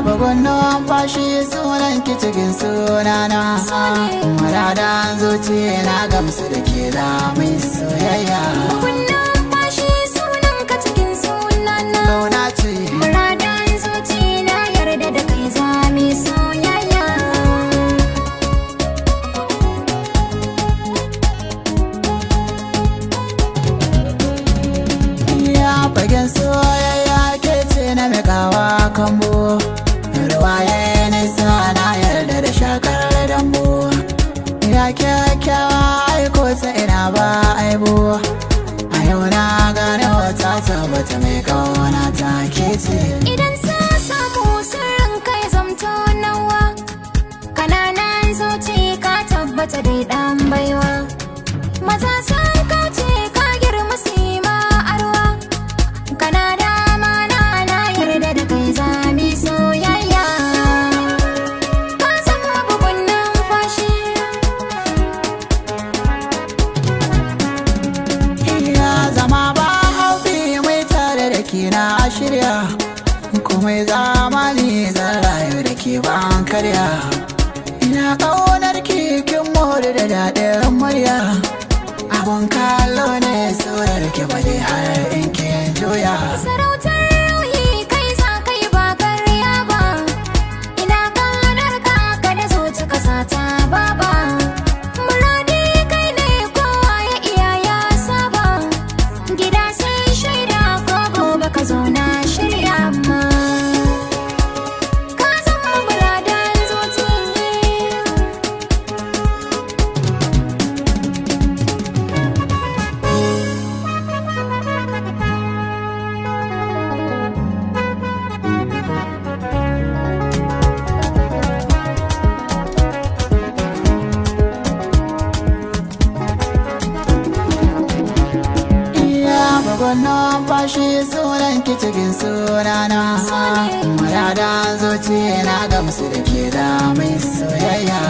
Numfashi sunan ki cikin sunana, muradan zuci na gamsu da ke da mai soyayya. Numfashi sunan ka cikin sunana, Launa ce muradan zuci na yarda da kai za mu soyayya. Ya fagen soyayya ke ce na mikawa kambo, ruwaye nisa na yarda da shakar dambu. Ya kyakkyawa aiko ta ina ba aibu, a yau na gane wata tabbata mai kauna ta ke ce. Idan sa samu sirrin kai zamto nawa, kananan zuci ka tabbata dai dan baiwa. Maza sun kauce ka girma sima arwa, kana da mana na yarda da kai za mu soyayya. Ka zama bugun numfashi, Ya zama ba haufi mai tare da ke na shirya, kuma zamani zan rayu da ke ban karya. Ina ƙaunar ki kin more da daɗin murya, abun kallo ne surar ki bade har in kin juya. sarautar rauyi kai za kai ba karya ba, ina ƙaunar ka kada zuci ka sata baba. Muradi kai ne kowa ya iya ya saba, gida sai shaida ko gobe ka zo na shirya ma. Ka zama muradan zuci. Bugun numfashi sunan ki cikin sunana, muradan zuci na gamsu da ke da mai soyayya.